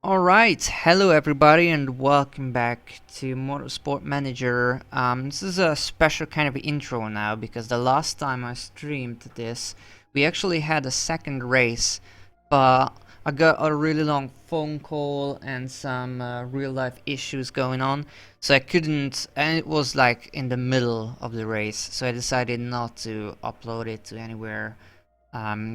Alright, hello everybody and welcome back to Motorsport Manager. This is a special kind of intro now because the last time I streamed this, we actually had a second race, but I got a really long phone call and some real life issues going on, so I couldn't, and it was like in the middle of the race, so I decided not to upload it to anywhere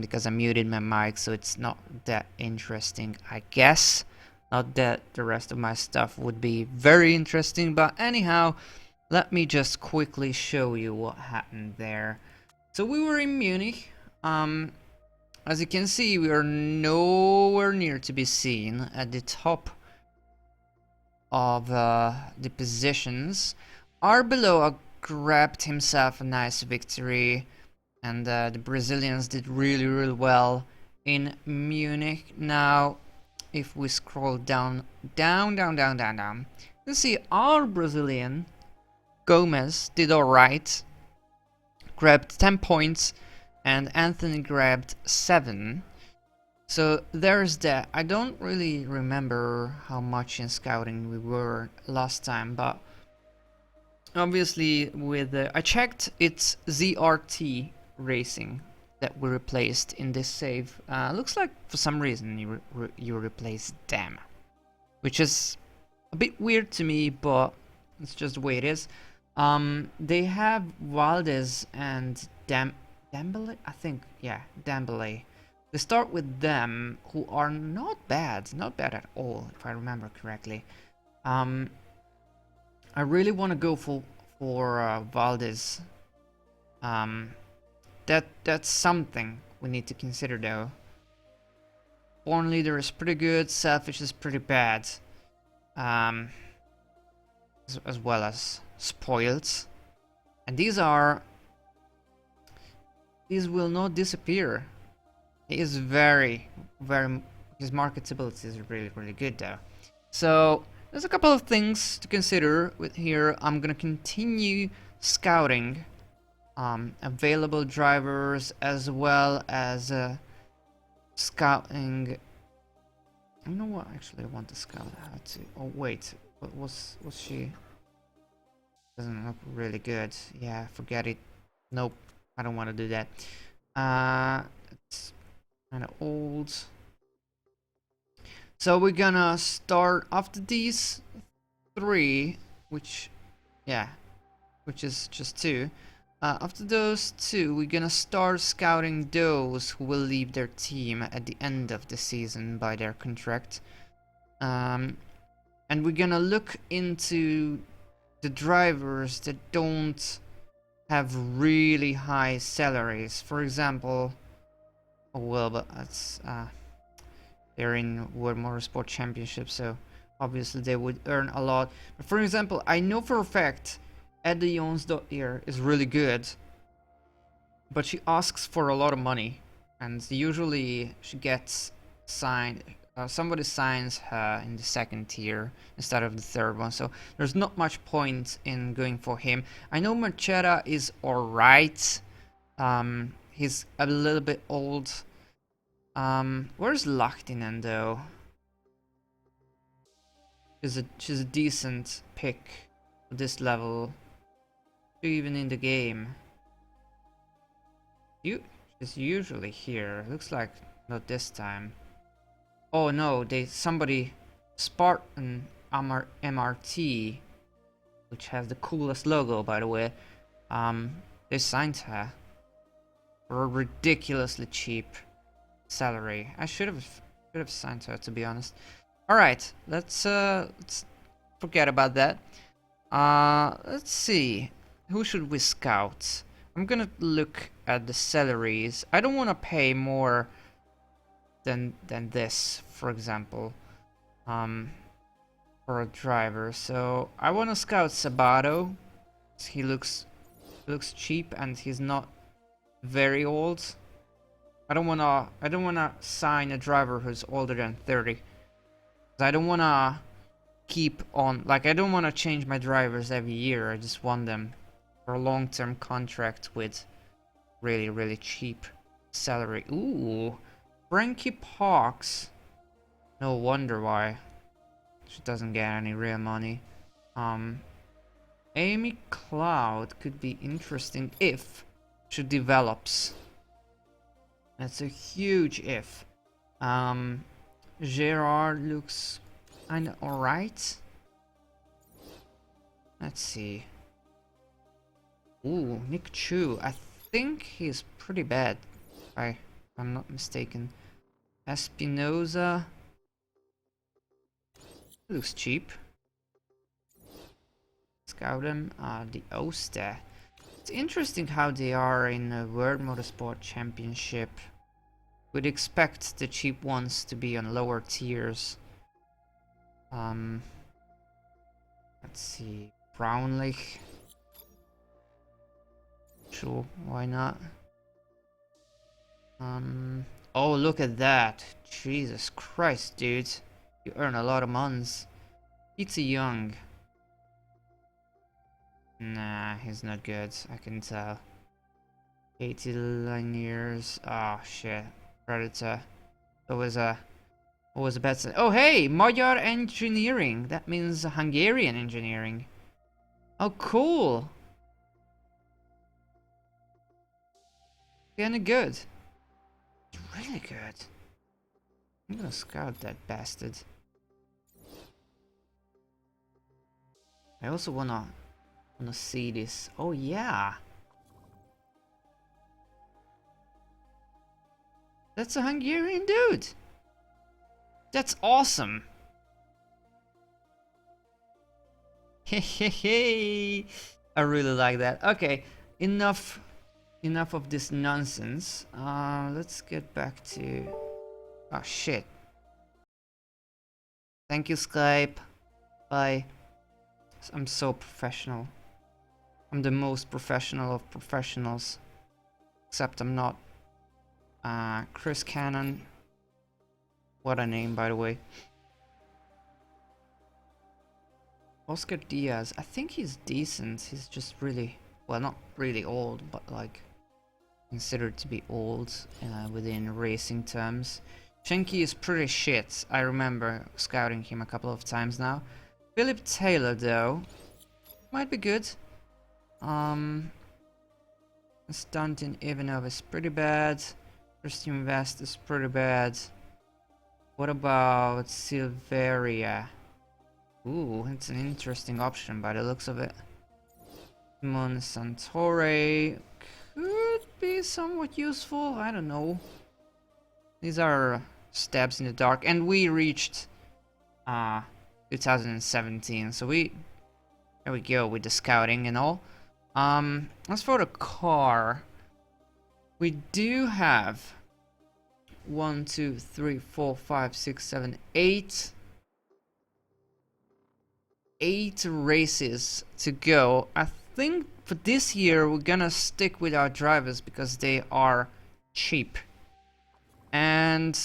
because I muted my mic, so it's not that interesting, I guess. Not that the rest of my stuff would be very interesting, but anyhow, let me just quickly show you what happened there. So we were in Munich. As you can see, we are nowhere near to be seen at the top of the positions. Arbeloa grabbed himself a nice victory, and the Brazilians did really well in Munich. Now, if we scroll down, you see our Brazilian Gomez did alright, grabbed 10 points, and Anthony grabbed 7. So there's that. I don't really remember how much in scouting we were last time, but obviously with I checked, it's ZRT Racing that we replaced in this save. Looks like for some reason you replaced them, which is a bit weird to me, but it's just the way it is. They have Valdez and Dembele, I think, yeah, Dembele. They start with them, who are not bad at all, if I remember correctly. I really want to go for Valdez. That's something we need to consider though. Born leader is pretty good, selfish is pretty bad. As well as spoiled. And these will not disappear. He is very, his marketability is really good though. So there's a couple of things to consider with here. I'm gonna continue scouting available drivers, as well as scouting. I don't know what actually I want to scout how to. Oh wait, what was she? Doesn't look really good. Yeah, forget it. Nope, I don't want to do that. It's kind of old. So we're gonna start after these 3, which is just 2. After those 2, we're gonna start scouting those who will leave their team at the end of the season by their contract. And we're gonna look into the drivers that don't have really high salaries. For example, oh well, but that's they're in World Motorsport Championship, so obviously they would earn a lot. But for example, I know for a fact Edda Jonsdottir is really good, but she asks for a lot of money, and usually she gets signed. Somebody signs her in the 2nd tier instead of the 3rd one, so there's not much point in going for him. I know Marchetta is alright. He's a little bit old. Where's Lahtinen though? She's a decent pick at this level. Even in the game. She's usually here. Looks like not this time. Oh no, somebody Spartan MRT, which has the coolest logo, by the way. They signed her for a ridiculously cheap salary. I should have signed her, to be honest. All right, let's forget about that. Let's see. Who should we scout? I'm gonna look at the salaries. I don't want to pay more than this, for example, for a driver. So I want to scout Sabato. He looks cheap and he's not very old. I don't wanna sign a driver who's older than 30. I don't wanna keep on, like, I don't wanna change my drivers every year. I just want them for a long-term contract with really cheap salary. Ooh, Frankie Parks No wonder why she doesn't get any real money. Amy Cloud could be interesting if she develops. That's a huge if. Gerard looks kinda alright. Let's see. Ooh, Nick Chu. I think he's pretty bad, if I'm not mistaken. Espinoza looks cheap. Scout him. The Oster. It's interesting how they are in the World Motorsport Championship. Would expect the cheap ones to be on lower tiers. Let's see. Brownlich. Sure, why not? Oh, look at that. Jesus Christ, dude. You earn a lot of months. Peter Young. Nah, he's not good. I can tell. 89 years. Oh, shit. Predator. It was a bad set. Oh, hey! Magyar Engineering. That means Hungarian Engineering. Oh, cool. Kinda good. Really good. I'm gonna scout that bastard. I also wanna see this. Oh yeah. That's a Hungarian dude. That's awesome. Hey, I really like that. Okay, enough of this nonsense. Let's get back to... Oh shit. Thank you, Skype. Bye. I'm so professional. I'm the most professional of professionals. Except I'm not. Chris Cannon. What a name, by the way. Oscar Diaz. I think he's decent. He's just really... Well, not really old, but like... considered to be old within racing terms. Shenki is pretty shit. I remember scouting him a couple of times now. Philip Taylor, though, might be good. Stanton Ivanov is pretty bad. Christian West is pretty bad. What about Silveria? Ooh, it's an interesting option by the looks of it. Simon Santore could be somewhat useful. I don't know. These are stabs in the dark, and we reached 2017, so there we go with the scouting and all. As for the car, we do have 1, 2, 3, 4, 5, 6, 7, 8 races to go. I think for this year we're gonna stick with our drivers because they are cheap. And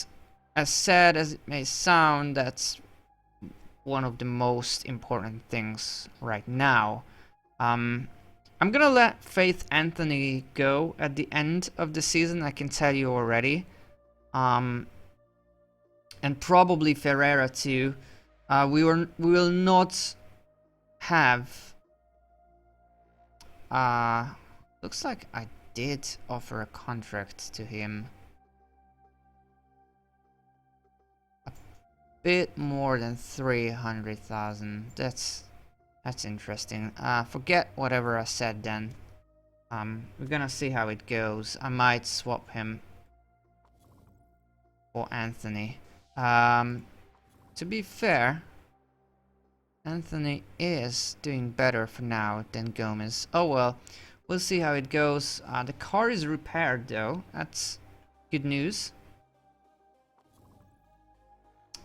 as sad as it may sound, that's one of the most important things right now. I'm gonna let Faith Anthony go at the end of the season, I can tell you already. And probably Ferreira too. We will not have... looks like I did offer a contract to him. A bit more than 300,000. That's interesting. Forget whatever I said then. We're gonna see how it goes. I might swap him for Anthony. To be fair, Anthony is doing better for now than Gomez. Oh well, we'll see how it goes. The car is repaired though. That's good news.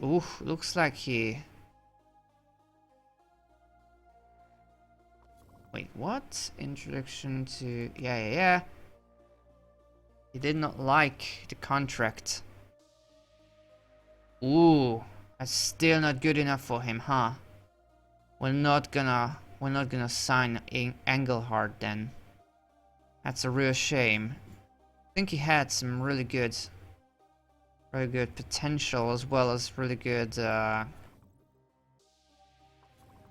Ooh, looks like he... Wait, what? Introduction to... Yeah. He did not like the contract. Ooh, that's still not good enough for him, huh? We're not gonna sign Engelhardt then. That's a real shame. I think he had some really good really good potential as well as really good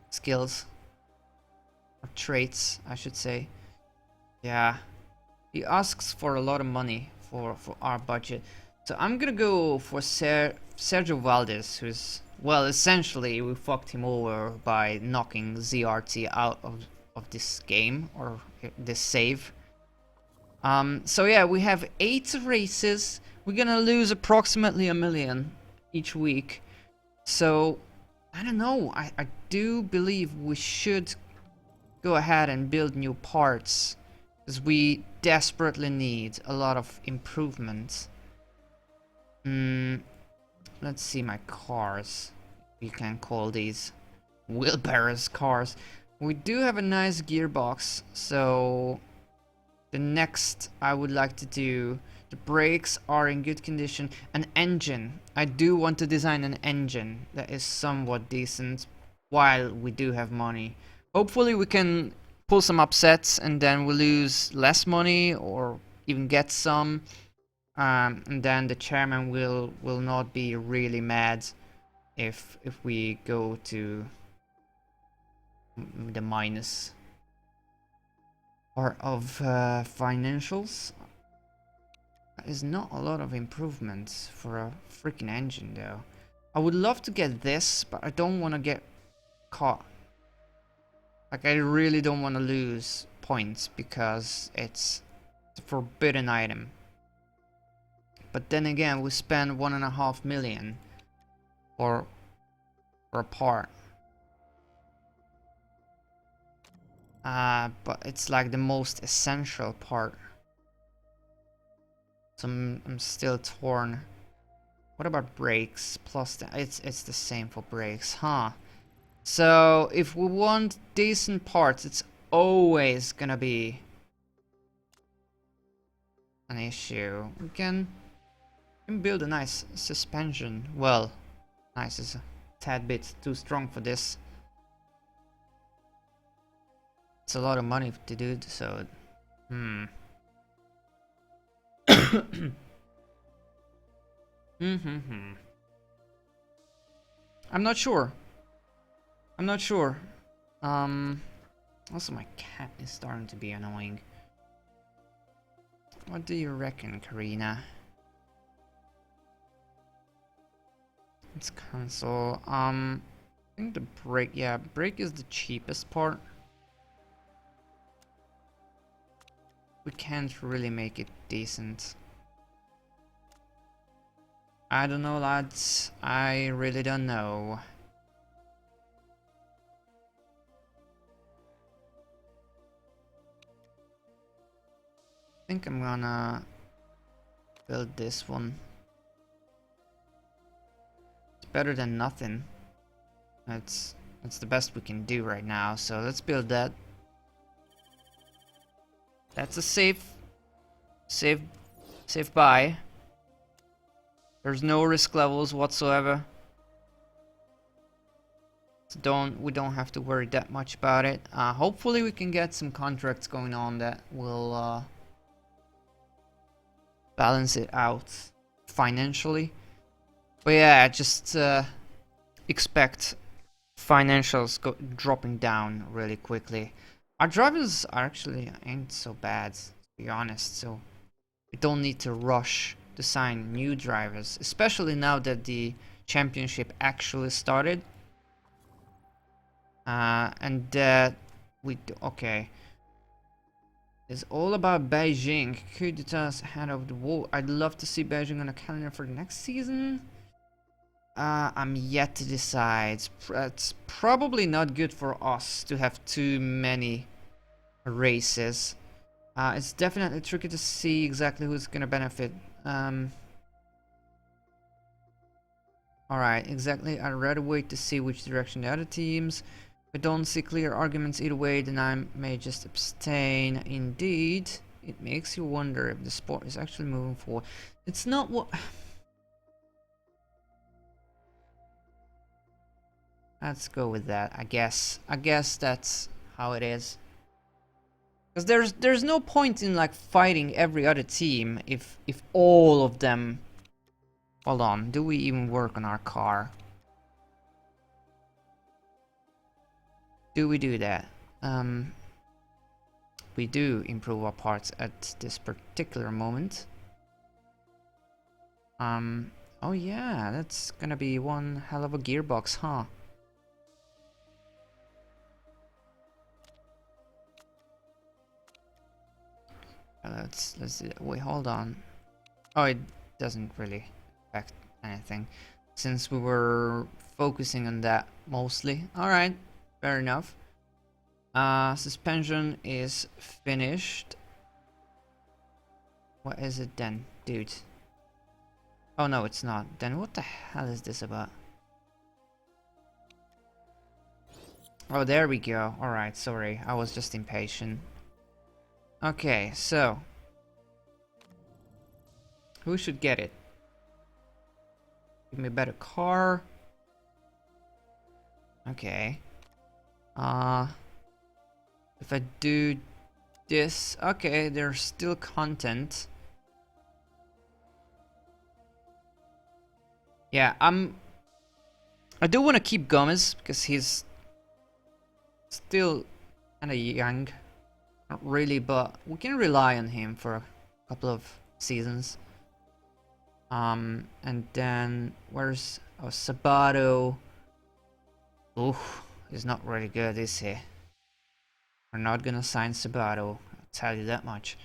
skills or traits, I should say. Yeah, he asks for a lot of money for our budget, so I'm gonna go for Sergio Valdez, who's, well, essentially we fucked him over by knocking ZRT out of this game, or this save. So yeah, we have 8 races. We're gonna lose approximately 1 million each week. So, I don't know, I do believe we should go ahead and build new parts, because we desperately need a lot of improvements. Let's see my cars. You can call these wheelbarrows cars. We do have a nice gearbox, so the next I would like to do, the brakes are in good condition. An engine. I do want to design an engine that is somewhat decent while we do have money. Hopefully we can pull some upsets and then we lose less money or even get some. And then the chairman will not be really mad if we go to the minus part of financials. That is not a lot of improvements for a freaking engine though. I would love to get this, but I don't want to get caught. Like, I really don't want to lose points because it's a forbidden item. But then again, we spend 1.5 million for a part. But it's like the most essential part. So I'm still torn. What about brakes? Plus it's the same for brakes, huh? So if we want decent parts, it's always gonna be an issue. We can build a nice suspension. Well, nice is a tad bit too strong for this. It's a lot of money to do, so I'm not sure. Also my cat is starting to be annoying. What do you reckon, Karina? Let's cancel. I think the brake, yeah, brake is the cheapest part. We can't really make it decent. I don't know, lads. I really don't know. I think I'm gonna build this one. It's better than nothing. That's the best we can do right now, so let's build that. That's a safe buy. There's no risk levels whatsoever. So we don't have to worry that much about it. Hopefully we can get some contracts going on that will balance it out financially. But yeah, just expect financials dropping down really quickly. Our drivers are actually ain't so bad, to be honest, so we don't need to rush to sign new drivers, especially now that the championship actually started. And that okay. It's all about Beijing. Could you tell us ahead of the war? I'd love to see Beijing on a calendar for the next season. I'm yet to decide. It's probably not good for us to have too many races. It's definitely tricky to see exactly who's gonna benefit. Alright, exactly. I'd rather wait to see which direction the other teams. If I don't see clear arguments either way, then I may just abstain. Indeed, it makes you wonder if the sport is actually moving forward. It's not what... Let's go with that, I guess. I guess that's how it is. Because there's no point in like fighting every other team if all of them Hold on, do we even work on our car? Do we do that? We do improve our parts at this particular moment. Oh yeah, that's gonna be one hell of a gearbox, huh? Let's do that. Wait, hold on. Oh, it doesn't really affect anything since we were focusing on that mostly. All right, fair enough. Suspension is finished. What is it then, dude? Oh no, it's not. Then what the hell is this about? Oh, there we go. All right, sorry, I was just impatient. Okay, so who should get it? Give me a better car. Okay. If I do this, okay, there's still content. Yeah, I do want to keep Gomez because he's still kind of young. Not really, but we can rely on him for a couple of seasons. And then where's Sabato? Ooh, he's not really good, is he? We're not gonna sign Sabato, I'll tell you that much.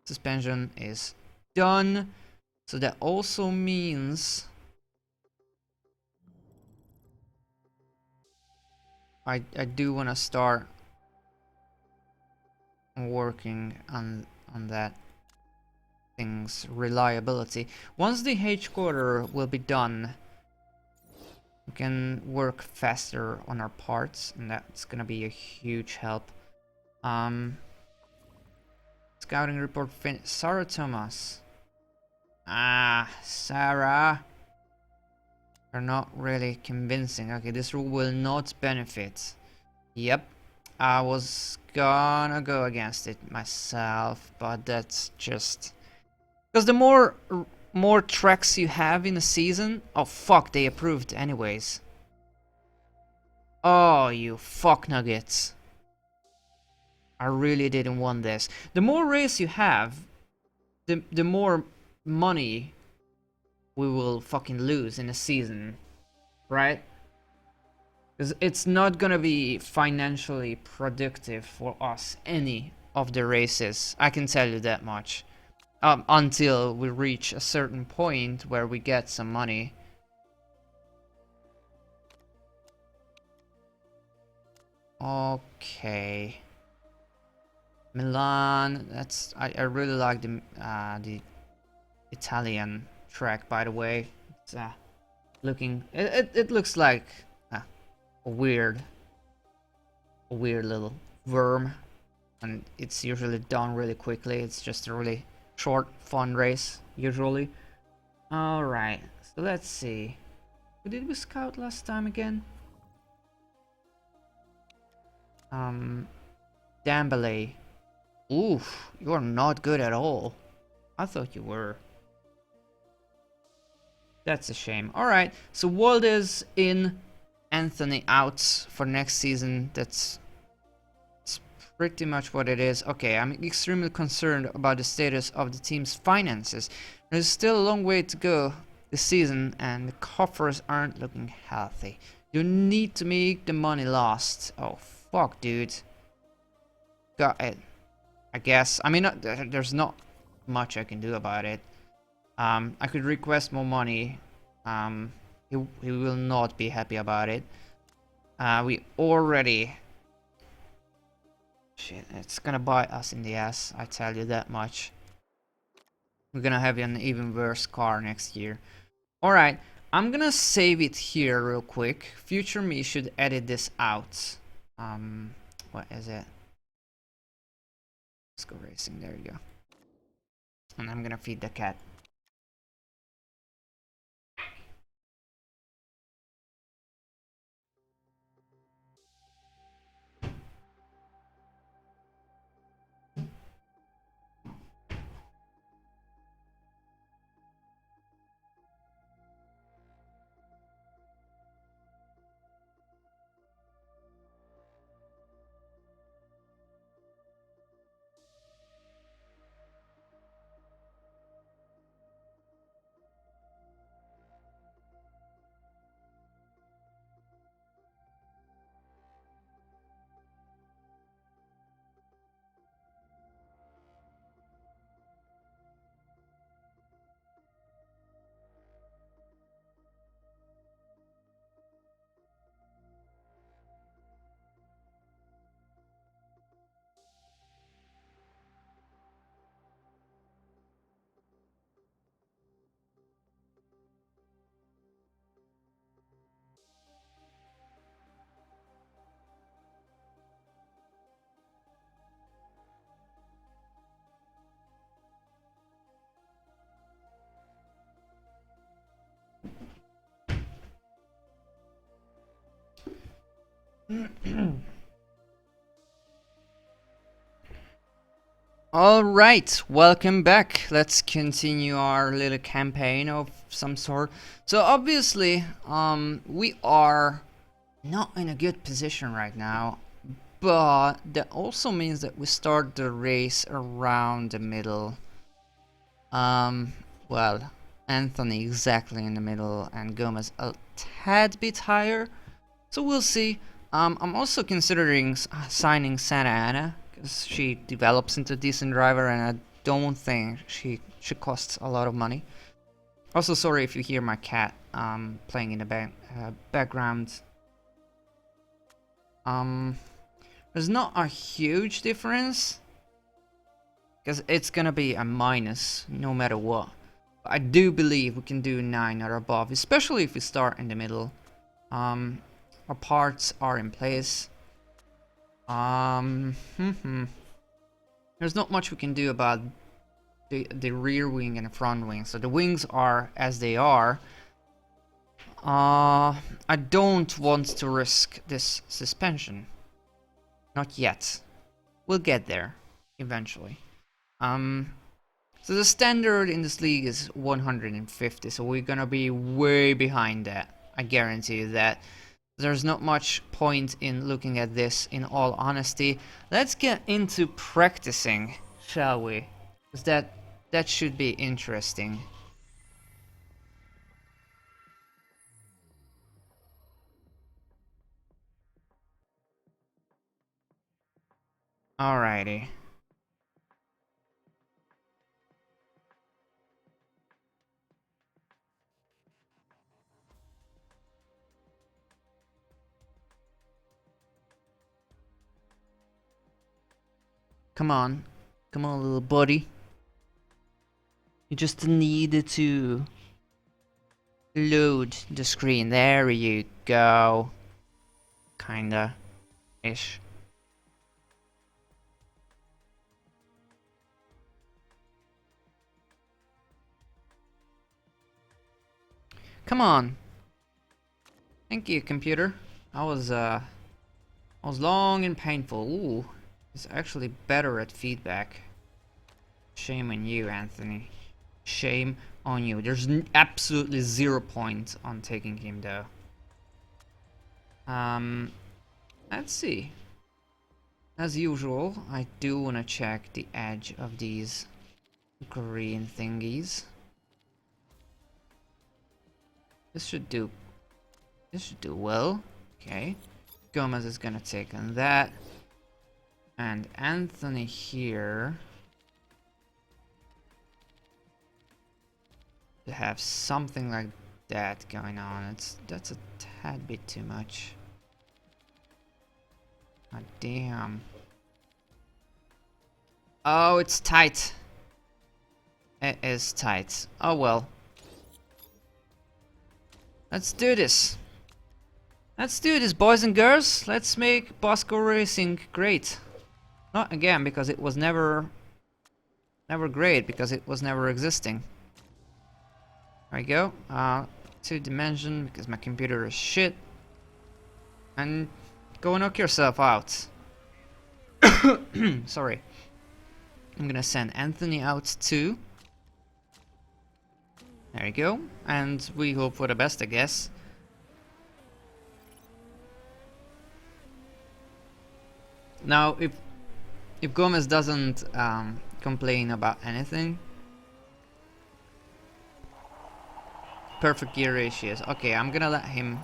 Suspension is done, so that also means I do want to start working on that thing's reliability. Once the H quarter will be done, we can work faster on our parts, and that's gonna be a huge help. Scouting report finished. Sarah Thomas. Sarah. You're not really convincing. Okay, this rule will not benefit. Yep. I was gonna go against it myself, but that's just... Because the more tracks you have in a season... Oh fuck, they approved anyways. Oh, you fuck nuggets. I really didn't want this. The more race you have, the more money we will fucking lose in a season, right? Because it's not gonna be financially productive for us, any of the races. I can tell you that much. Until we reach a certain point where we get some money. Okay. Milan, that's... I really like the Italian track, by the way. It's looking... It looks like a weird little worm. And it's usually done really quickly. It's just a really short, fun race, usually. Alright, so let's see. Who did we scout last time again? Dambele. Oof, you're not good at all. I thought you were. That's a shame. Alright, so Waldes in, Anthony out for next season. That's pretty much what it is. Okay, I'm extremely concerned about the status of the team's finances. There's still a long way to go this season, and the coffers aren't looking healthy. You need to make the money last. Oh, fuck, dude. Got it. I guess. I mean, there's not much I can do about it. I could request more money. He will not be happy about it. We already... Shit, it's gonna bite us in the ass, I tell you that much. We're gonna have an even worse car next year. Alright, I'm gonna save it here real quick. Future me should edit this out. What is it? Let's go racing, there you go. And I'm gonna feed the cat. Alright, welcome back. Let's continue our little campaign of some sort. So obviously, we are not in a good position right now, but that also means that we start the race around the middle. Well, Anthony exactly in the middle and Gomez a tad bit higher. So we'll see. I'm also considering signing Santa Ana because she develops into a decent driver, and I don't think she costs a lot of money. Also, sorry if you hear my cat playing in the background. There's not a huge difference because it's gonna be a minus no matter what. But I do believe we can do 9 or above, especially if we start in the middle. Our parts are in place. There's not much we can do about the rear wing and the front wing. So the wings are as they are. I don't want to risk this suspension. Not yet. We'll get there eventually. So the standard in this league is 150, so we're gonna be way behind that. I guarantee you that. There's not much point in looking at this, in all honesty. Let's get into practicing, shall we? Because that should be interesting. Alrighty. Come on. Come on, little buddy. You just needed to load the screen. There you go. Kinda. Ish. Come on. Thank you, computer. I was long and painful. Ooh. It's actually better at feedback. Shame on you, Anthony. Shame on you. There's absolutely 0 point on taking him though. Let's see. As usual, I do want to check the edge of these green thingies. This should do well. Okay. Gomez is gonna take on that. And Anthony here to have something like that going on. That's a tad bit too much. God damn. Oh, it's tight. It is tight. Oh well. Let's do this. Let's do this, boys and girls. Let's make Bosco Racing great. Not again, because it was never great, because it was never existing. There we go. 2-dimension, because my computer is shit. And go knock yourself out. Sorry. I'm gonna send Anthony out too. There you go. And we hope for the best, I guess. Now, if Gomez doesn't complain about anything, perfect gear ratios. Okay, I'm gonna let him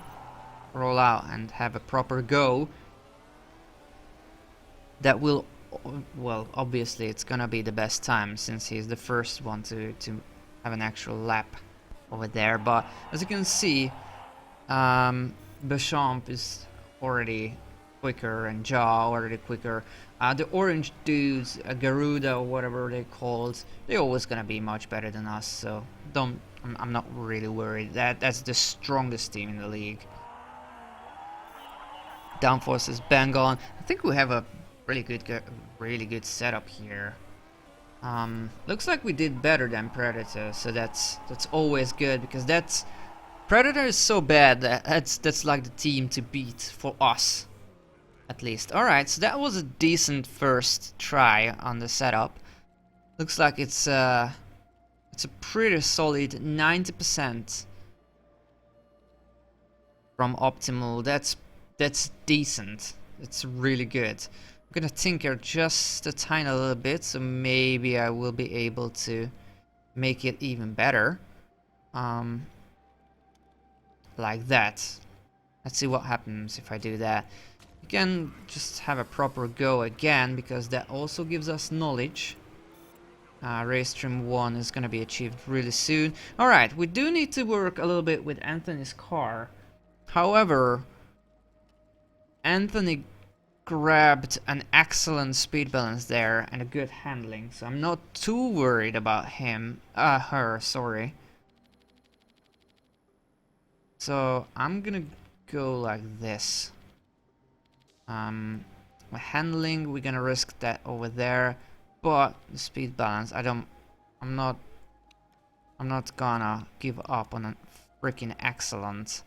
roll out and have a proper go. That will, well, obviously it's gonna be the best time since he's the first one to have an actual lap over there. But as you can see, Bechamp is already quicker and Jaw already quicker. The orange dudes, Garuda or whatever they're called, they're always gonna be much better than us. So I'm not really worried. That's the strongest team in the league. Downforce is bang on. I think we have a really good setup here. Looks like we did better than Predator, so that's always good, because Predator is so bad that that's like the team to beat for us. at least. Alright, so that was a decent first try on the setup. Looks like it's a pretty solid 90% from optimal. That's decent. It's really good. I'm gonna tinker just a tiny little bit, so maybe I will be able to make it even better. Like that. Let's see what happens if I do that. You can just have a proper go again, because that also gives us knowledge. Race Trim 1 is gonna be achieved really soon. Alright, we do need to work a little bit with Anthony's car. However, Anthony grabbed an excellent speed balance there and a good handling, so I'm not too worried about her, sorry. So I'm gonna go like this. My handling, we're gonna risk that over there, but the speed balance, I'm not gonna give up on a freaking excellent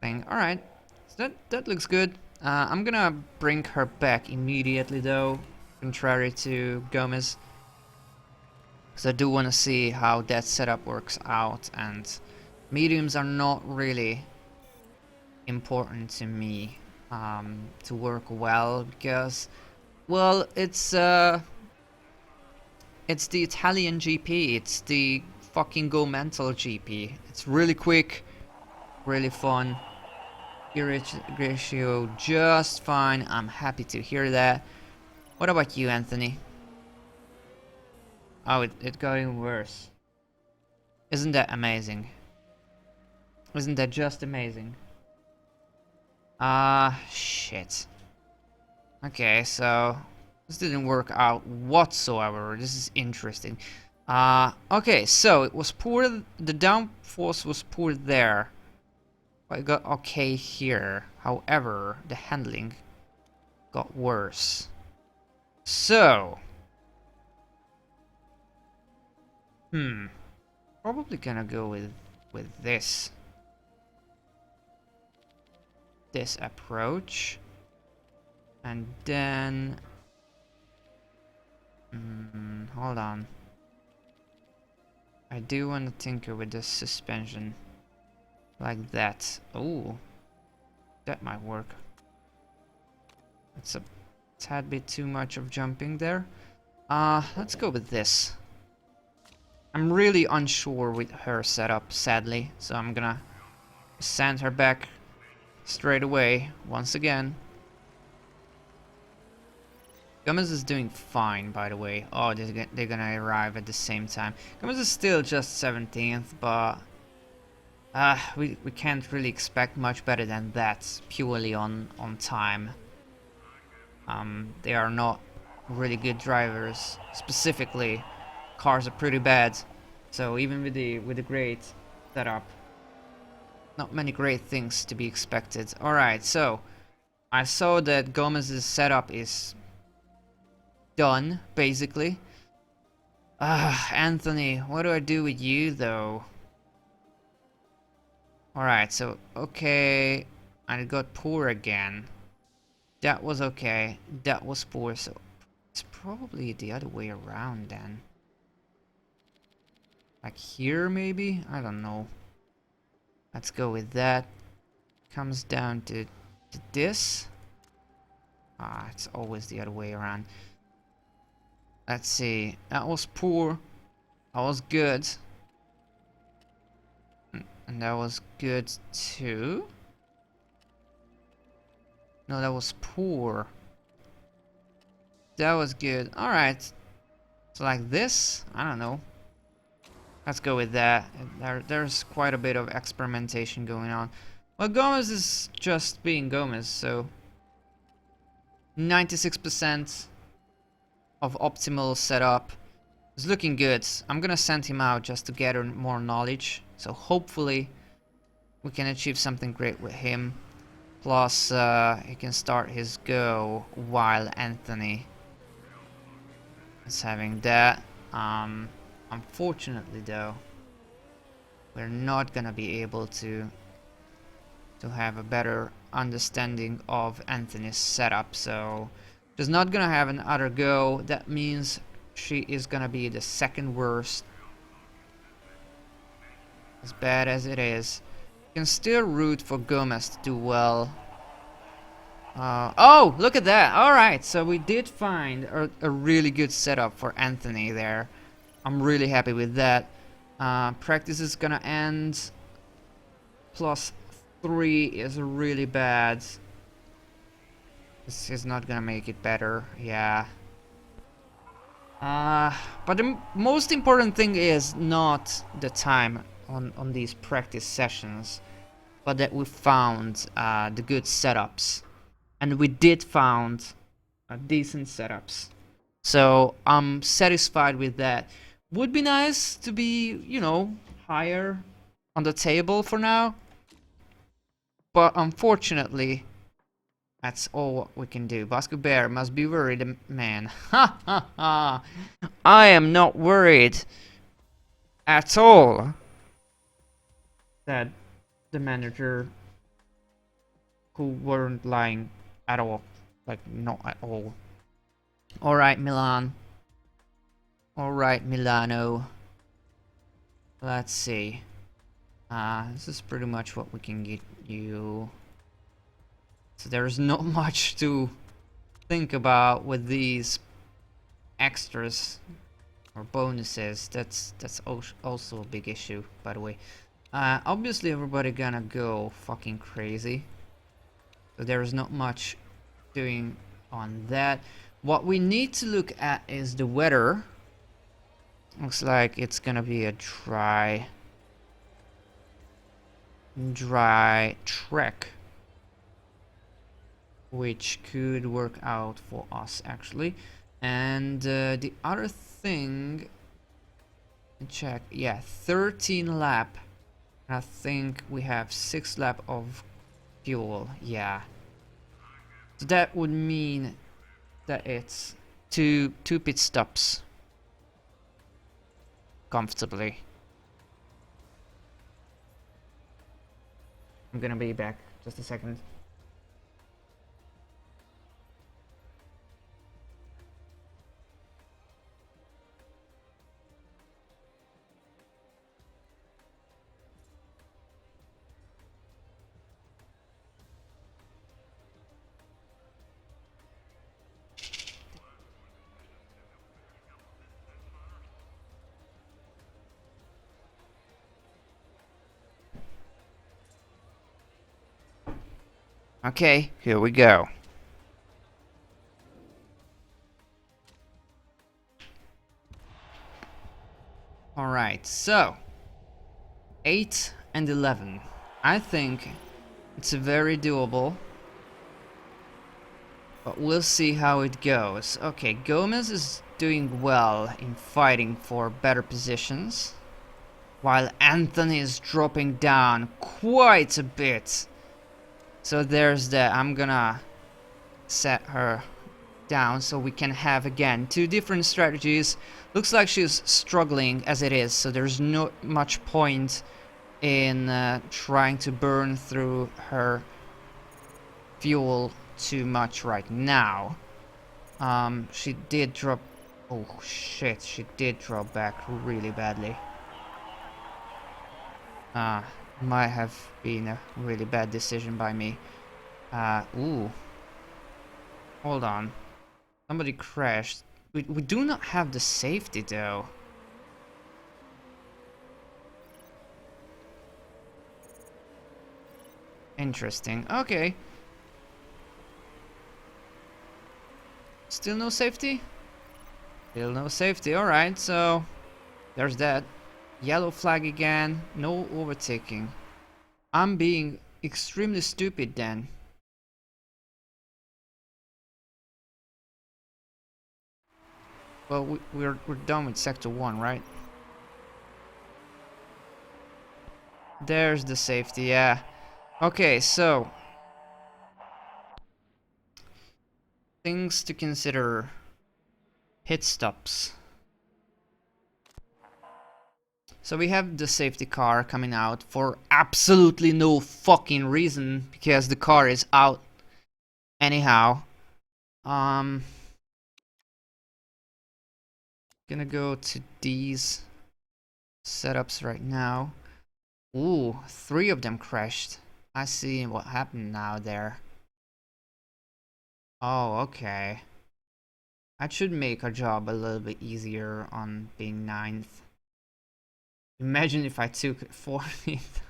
thing. All right, so that looks good. I'm gonna bring her back immediately though, contrary to Gomez, because I do want to see how that setup works out, and mediums are not really important to me to work well, because, well, it's the Italian GP, it's the fucking Go Mental GP. It's really quick, really fun. Gear ratio just fine. I'm happy to hear that. What about you, Anthony? Oh, it got even worse. Isn't that amazing? Isn't that just amazing? Shit. Okay, so this didn't work out whatsoever. This is interesting. Okay, so it was poor. The downforce was poor there. I got okay here. However, the handling got worse. So, probably gonna go with this approach, and then hold on. I do want to tinker with the suspension. Like that. Oh, that might work. It's a tad bit too much of jumping there. Let's go with this. I'm really unsure with her setup, sadly, so I'm gonna send her back straight away once again. Gomez is doing fine, by the way. Oh, they're gonna arrive at the same time. Gomez is still just 17th, but we can't really expect much better than that purely on time. They are not really good drivers. Specifically, cars are pretty bad. So even with the great setup, not many great things to be expected. All right, so I saw that Gomez's setup is done basically. Anthony, what do I do with you though? Alright, so, okay, and it got poor again. That was okay, that was poor, so it's probably the other way around then. Like here, maybe? I don't know. Let's go with that. Comes down to this. It's always the other way around. Let's see, that was poor, that was good. And that was good too. No, that was poor. That was good. Alright. So like this? I don't know. Let's go with that. There's quite a bit of experimentation going on. Well, Gomez is just being Gomez, so 96% of optimal setup is looking good. I'm gonna send him out just to gather more knowledge. So hopefully we can achieve something great with him. Plus he can start his go while Anthony is having that. Unfortunately though, we're not gonna be able to have a better understanding of Anthony's setup, so she's not gonna have another go. That means she is gonna be the second worst. As bad as it is. You can still root for Gomez to do well. Oh, look at that. Alright, so we did find a really good setup for Anthony there. I'm really happy with that. Practice is gonna end. +3 is really bad. This is not gonna make it better. Yeah. But the most important thing is not the time on these practice sessions, but that we found the good setups. And we did found decent setups. So I'm satisfied with that. Would be nice to be, you know, higher on the table for now. But unfortunately, that's all what we can do. Bosco Bear must be worried, man. Ha ha ha! I am not worried at all, said the manager, who weren't lying at all. Like, not at all. Alright, Milan. Alright, Milano. Let's see. This is pretty much what we can get you. So there's not much to think about with these extras or bonuses. That's also a big issue, by the way. Obviously everybody gonna go fucking crazy. So there's not much doing on that. What we need to look at is the weather. Looks like it's gonna be a dry trek, which could work out for us actually. And the other thing, check, yeah, 13 lap. I think we have 6 lap of fuel. Yeah, so that would mean that it's two pit stops comfortably. I'm gonna be back just a second. Okay, here we go. Alright, so 8 and 11. I think it's very doable, but we'll see how it goes. Okay, Gomez is doing well in fighting for better positions, while Anthony is dropping down quite a bit. So there's that. I'm gonna set her down so we can have again 2 different strategies. Looks like she's struggling as it is, so there's not much point in trying to burn through her fuel too much right now. She did drop. Oh shit, she did drop back really badly. Might have been a really bad decision by me. Ooh. Hold on. Somebody crashed. We do not have the safety though. Interesting. Okay. Still no safety? Still no safety. Alright, so there's that. Yellow flag again. No overtaking. I'm being extremely stupid then. Well, we're done with sector 1, right? There's the safety, yeah. Okay, so things to consider. Pit stops. So we have the safety car coming out for absolutely no fucking reason, because the car is out anyhow. Gonna go to these setups right now. Ooh, 3 of them crashed. I see what happened now there. Oh, okay. That should make our job a little bit easier on being 9th. Imagine if I took 40th.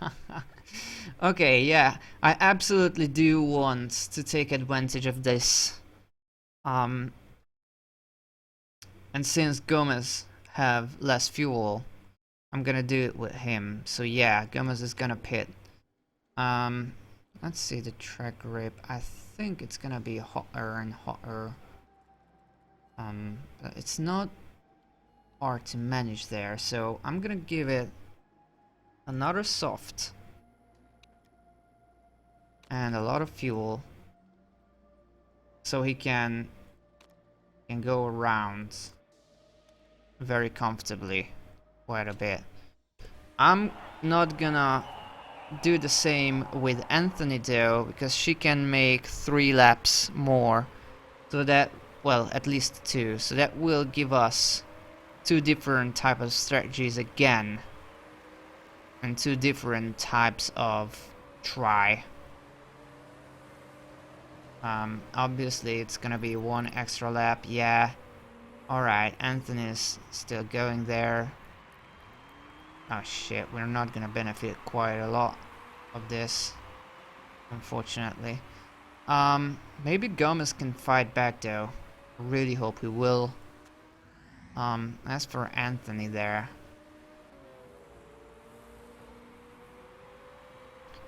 Okay, yeah, I absolutely do want to take advantage of this. And since Gomez have less fuel, I'm gonna do it with him. So yeah, Gomez is gonna pit. Let's see the track grip. I think it's gonna be hotter and hotter. But it's not hard to manage there, so I'm gonna give it another soft and a lot of fuel, so he can go around very comfortably quite a bit. I'm not gonna do the same with Anthony though, because she can make 3 laps more, so that, well, at least 2, so that will give us 2 different types of strategies again, and 2 different types of try. Obviously it's gonna be 1 extra lap, yeah. Alright, Anthony's still going there. Oh shit, we're not gonna benefit quite a lot of this, unfortunately. Maybe Gomez can fight back though. I really hope he will. As for Anthony there,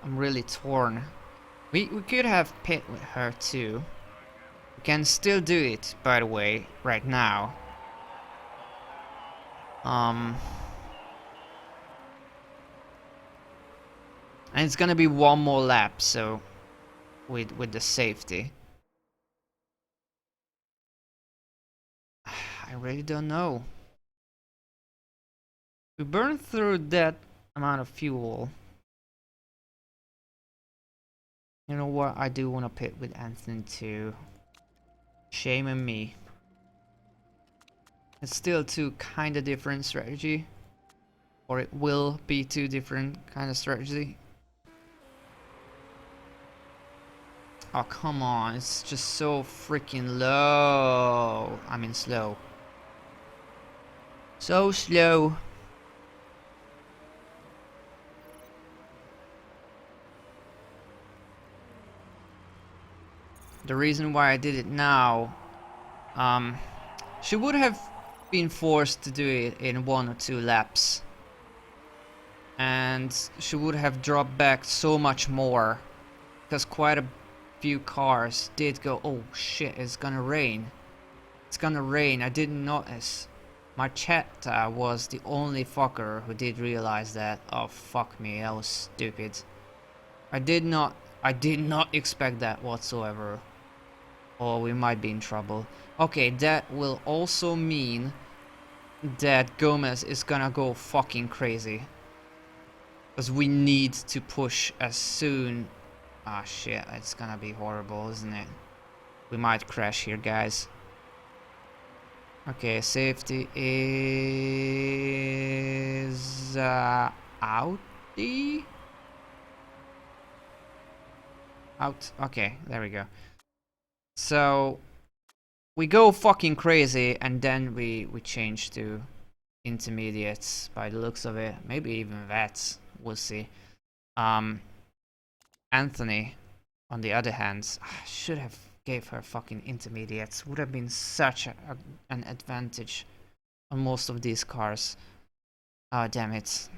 I'm really torn. We could have pit with her too. We can still do it, by the way, right now. And it's gonna be 1 more lap, so with the safety. I really don't know. We burned through that amount of fuel. You know what? I do want to pit with Anthony too. Shame on me. It's still 2 kind of different strategy, or it will be 2 different kind of strategy. Oh come on! It's just so freaking low. I mean slow. So slow. The reason why I did it now, she would have been forced to do it in 1 or 2 laps, and she would have dropped back so much more, because quite a few cars did go. Oh shit, it's gonna rain. It's gonna rain. I didn't notice. My chat was the only fucker who did realize that. Oh fuck me, that was stupid. I did not expect that whatsoever. Or we might be in trouble. Okay, that will also mean that Gomez is gonna go fucking crazy, because we need to push as soon. Ah shit, it's gonna be horrible, isn't it? We might crash here, guys. Okay, safety is out. Okay, there we go. So we go fucking crazy, and then we change to intermediates by the looks of it. Maybe even vets. We'll see. Anthony, on the other hand, I should have gave her fucking intermediates. Would have been such an advantage on most of these cars. Oh damn it.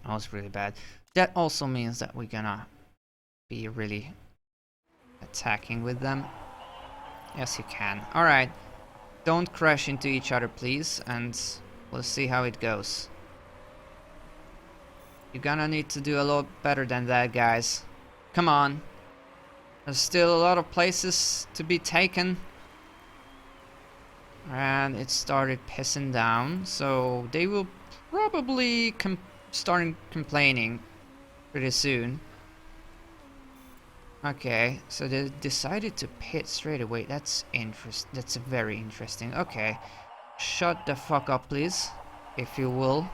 That was really bad. That also means that we're gonna be really attacking with them. Yes, you can. Alright. Don't crash into each other, please, and we'll see how it goes. You're gonna need to do a lot better than that, guys. Come on. There's still a lot of places to be taken. And it started pissing down, so they will probably starting complaining pretty soon. Okay, so they decided to pit straight away. That's very interesting. Okay, shut the fuck up, please, if you will.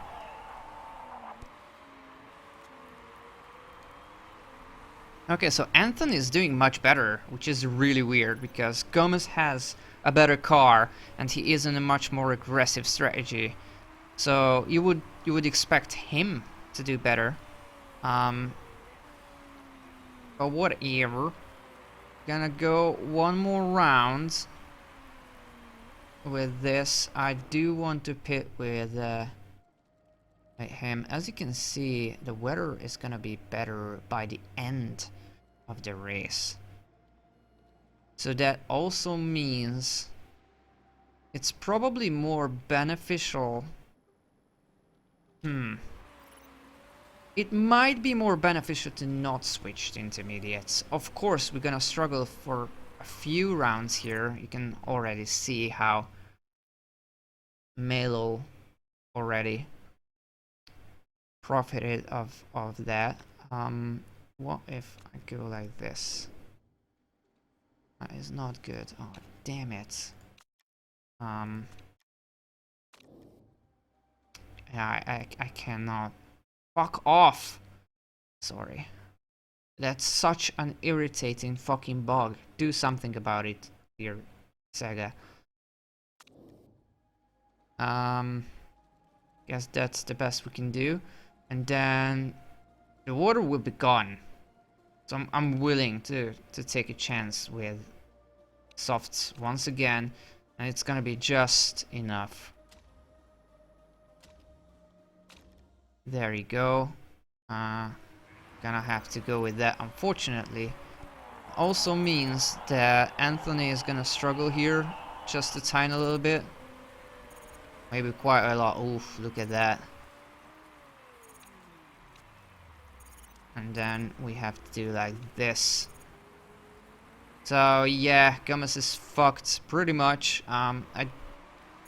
Okay, so Anthony is doing much better, which is really weird because Gomez has a better car and he is in a much more aggressive strategy. So you would expect him to do better. But whatever. Gonna go one more round with this. I do want to pit with him. As you can see, the weather is gonna be better by the end of the race. So that also means it's probably more beneficial. It might be more beneficial to not switch to intermediates. Of course, we're gonna struggle for a few rounds here. You can already see how Melo already profited of that. What if I go like this? That is not good. Oh, damn it. Yeah, I cannot. Fuck off! Sorry. That's such an irritating fucking bug. Do something about it, dear Sega. Guess that's the best we can do. And then the water will be gone. So I'm willing to take a chance with softs once again. And it's gonna be just enough. There you go. Gonna have to go with that, unfortunately. Also means that Anthony is gonna struggle here just a tiny little bit. Maybe quite a lot. Oof, look at that. And then we have to do like this. So yeah, Gomez is fucked pretty much. I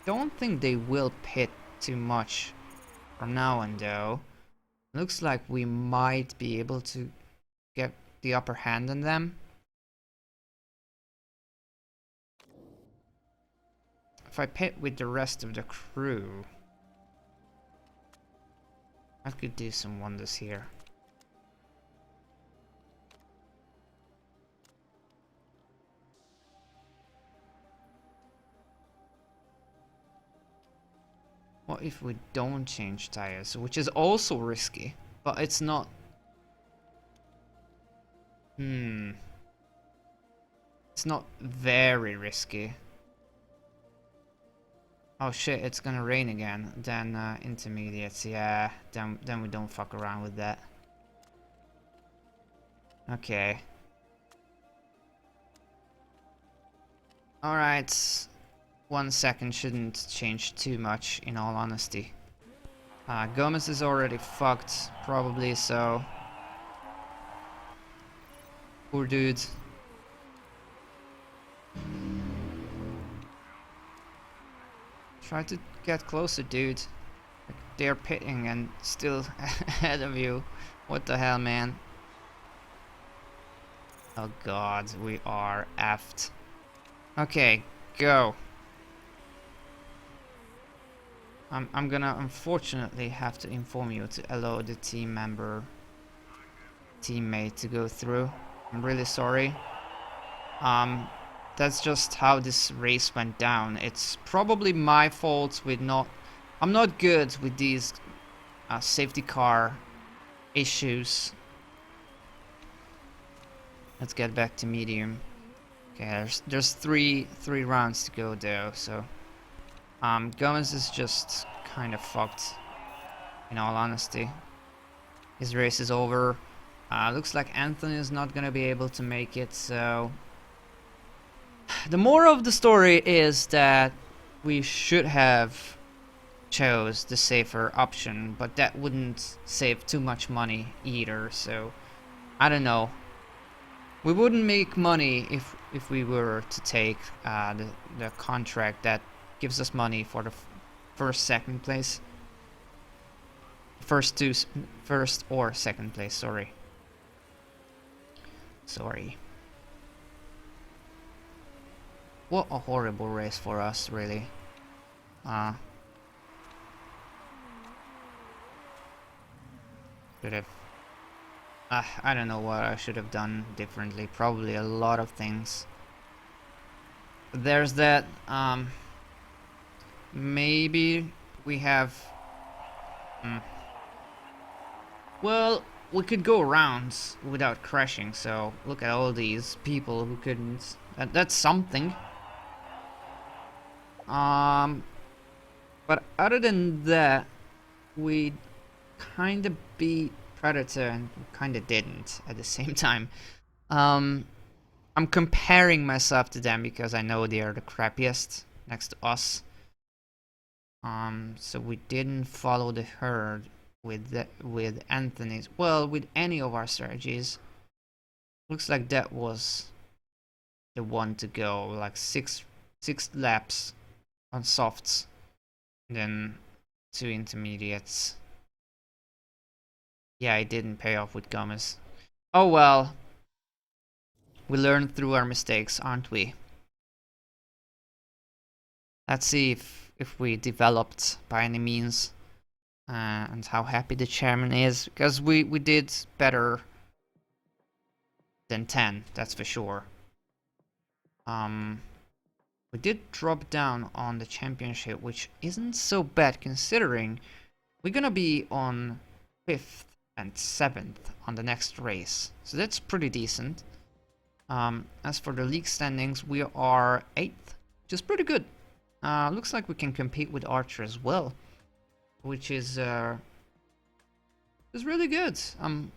don't think they will pit too much from now on though. Looks like we might be able to get the upper hand on them. If I pit with the rest of the crew, I could do some wonders here. What if we don't change tires? Which is also risky, but it's not. It's not very risky. Oh shit, it's gonna rain again. Then intermediates, yeah. Then we don't fuck around with that. Okay. Alright. 1 second shouldn't change too much, in all honesty. Gomez is already fucked, probably, so... Poor dude. Try to get closer, dude. Like, they're pitting and still ahead of you. What the hell, man? Oh god, we are effed. Okay, go. I'm gonna unfortunately have to inform you to allow the teammate to go through. I'm really sorry. That's just how this race went down. It's probably my fault with I'm not good with these safety car issues. Let's get back to medium. Okay, there's three rounds to go though, so Gomez is just kind of fucked, in all honesty. His race is over. Looks like Anthony is not gonna be able to make it, so... The moral of the story is that we should have chose the safer option, but that wouldn't save too much money either, so... I don't know. We wouldn't make money if we were to take the contract that gives us money for the first, second place. first or second place. Sorry. What a horrible race for us, really. Should have. I don't know what I should have done differently. Probably a lot of things. But there's that. Maybe we have. Well, we could go around without crashing. So look at all these people who couldn't. That's something. But other than that, we kind of beat Predator and kind of didn't at the same time. I'm comparing myself to them because I know they are the crappiest next to us. So we didn't follow the herd with Anthony's. Well, with any of our strategies. Looks like that was the one to go. Like six laps on softs, and then 2 intermediates. Yeah, it didn't pay off with Gomez. Oh well. We learn through our mistakes, aren't we? Let's see if we developed by any means, and how happy the chairman is, because we did better than 10, that's for sure. We did drop down on the championship, which isn't so bad considering we're gonna be on 5th and 7th on the next race, so that's pretty decent. As for the league standings, we are 8th, which is pretty good. Looks like we can compete with Archer as well, which is really good. I'm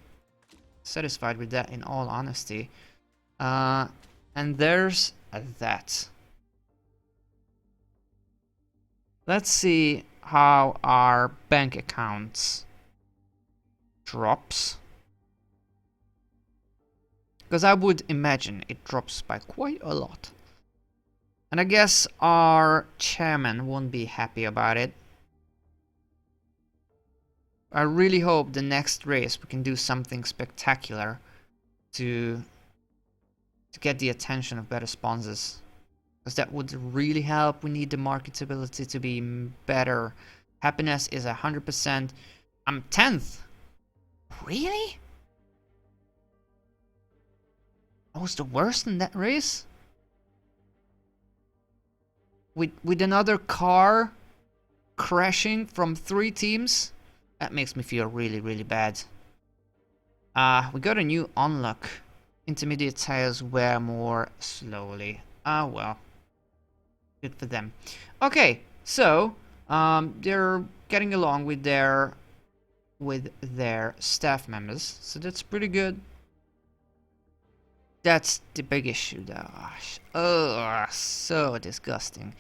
satisfied with that, in all honesty. And there's that. Let's see how our bank accounts drops, because I would imagine it drops by quite a lot. And I guess our chairman won't be happy about it. I really hope the next race we can do something spectacular to get the attention of better sponsors, because that would really help. We need the marketability to be better. Happiness is 100%. I'm 10th. Really? I was the worst in that race? With another car crashing from 3 teams? That makes me feel really, really bad. We got a new unlock. Intermediate tires wear more slowly. Ah, well. Good for them. Okay, so they're getting along with their staff members, so that's pretty good. That's the big issue, though. Oh, so disgusting.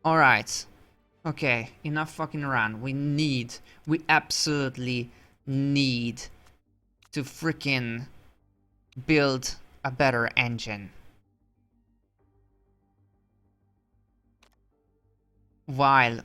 Alright. Okay, enough fucking around. We absolutely need to freaking build a better engine. While